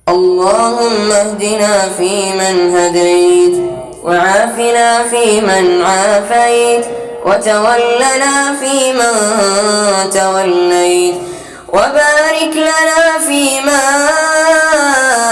اللهم اهدنا فيمن هديت، وعافنا فيمن عافيت، وتولنا فيمن توليت، وبارك لنا فيما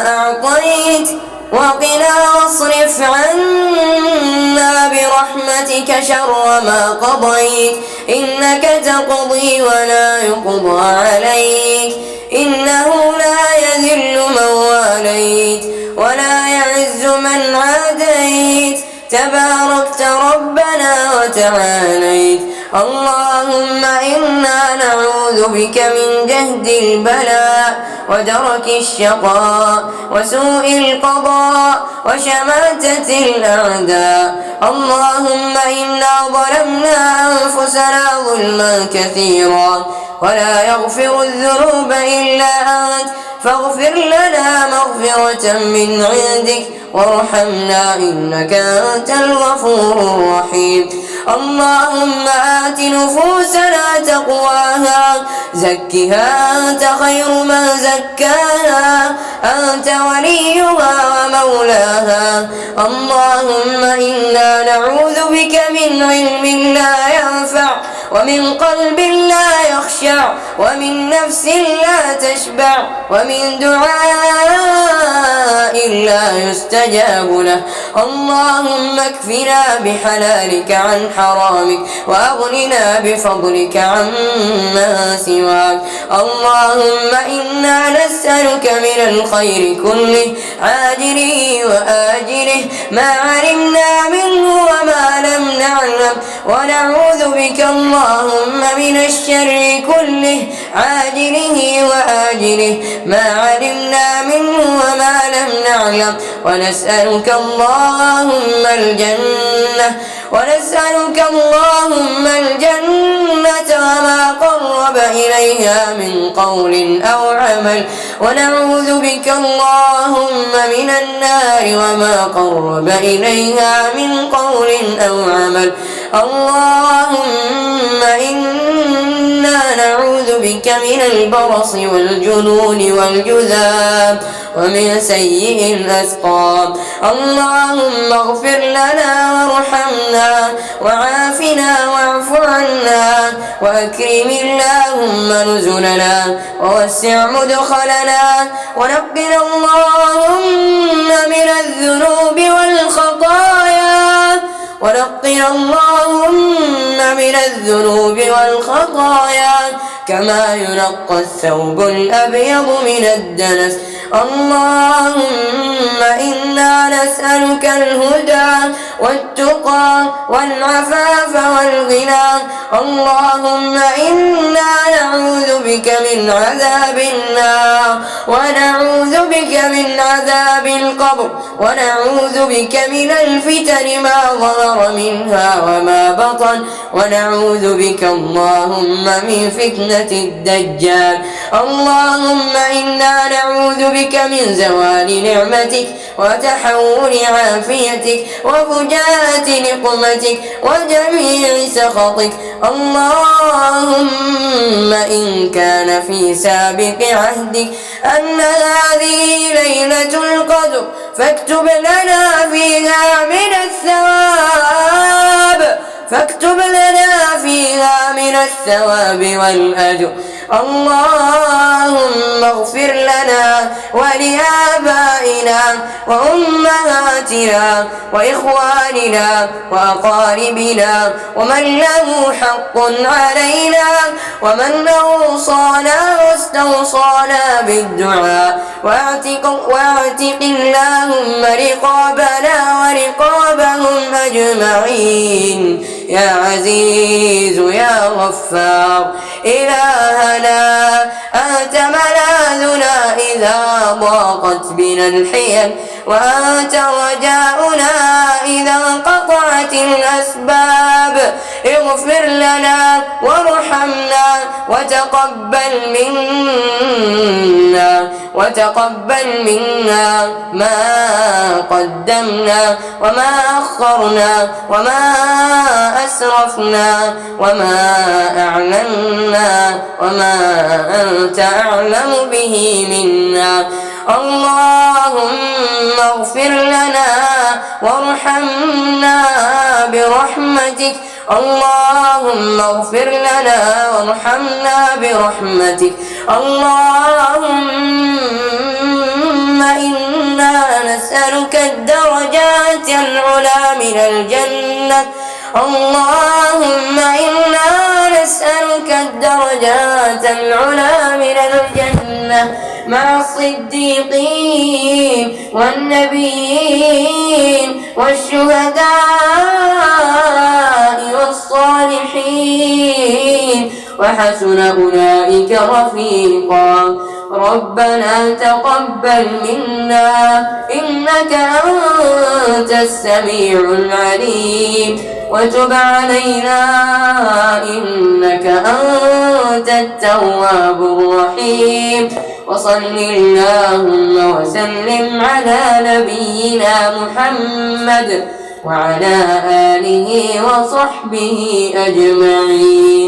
أعطيت، وقنا واصرف عنا برحمتك شر ما قضيت، إنك تقضي ولا يقضى عليك، إنه لا يذل من واليت ولا يعز من عاديت، تباركت ربنا وتعاليت. اللهم إنا نعوذ بك من جهد البلاء ودرك الشقاء وسوء القضاء وشماتة الأعداء. اللهم إنا ظلمنا أنفسنا ظلما كثيرا ولا يغفر الذنوب إلا أنت، فاغفر لنا مغفرة من عندك وارحمنا إنك أنت الغفور الرحيم. اللهم آت نفوسنا تقواها، زكها أنت خير من زكاها، أنت وليها ومولاها. اللهم إنا نعوذ بك من علم لا ينفع، ومن قلب لا يخشع، ومن نفس لا تشبع، ومن دعاء لا يستجاب له. اللهم اكفنا بحلالك عن حرامك، وأغننا بفضلك عما سواك. اللهم إنا نسألك من الخير كله عاجله وآجله، ما علمنا منه وما لم نعلم، ونعوذ بك اللهم من الشر كله عاجله وآجله، ما علمنا منه وما لم نعلم، ونسألك اللهم الجنة وما قرب إليها من قول أو عمل، ونعوذ بك اللهم من النار وما قرب إليها من قول أو عمل. اللهم إنا نعوذ بك من البرص والجنون والجذام ومن سيء الأسقام. اللهم اغفر لنا وارحمنا وعافنا واعف عنا، وأكرم اللهم نزلنا ووسع مدخلنا، ونقنا اللهم من الذنوب والخطايا كما ينقى الثوب الأبيض من الدنس. اللهم إنا نسألك الهدى والتقى والعفاف والغنى. اللهم إنا نعوذ بك من عذاب النار، ونعوذ بك من عذاب القبر، ونعوذ بك من الفتن ما ظهر منها وما بطن، ونعوذ بك اللهم من فتنة الدجال. اللهم إنا نعوذ بك من زوال نعمتك وتحول عافيتك وفجاءة نقمتك وجميع سخطك. اللهم إن كان في سابق عهدك أن هذه ليلة القدر فاكتب لنا فيها من الثواب والأجر. اللهم اغفر لنا ولآبائنا وأمهاتنا وإخواننا وأقاربنا ومن له حق علينا، ومن أوصانا واستوصانا بالدعاء، واعتق اللهم رقابنا ورقابهم أجمعين يا عزيز يا غفار. إلهنا أنت ملاذنا إذا ضاقت بنا الحيل، وأنت رجاؤنا إذا انقطعت الأسباب. اغفر لنا وارحمنا وتقبل منا ما قدمنا وما أخرنا وما أسرفنا وما أعلنا وما أنت أعلم به منا. اللهم اغفر لنا وارحمنا برحمتك. اللهم اغفر لنا وارحمنا برحمتك. اللهم إنا نسألك الدرجات العلى من الجنة. اللهم إنا نسألك الدرجات العلى من الجنة مع الصديقين والنبيين والشهداء والصالحين وحسن أولئك رفيقا. ربنا تقبل منا إنك أنت السميع العليم وتب علينا إنك أنت التواب الرحيم. وصل اللهم وسلم على نبينا محمد وعلى آله وصحبه أجمعين.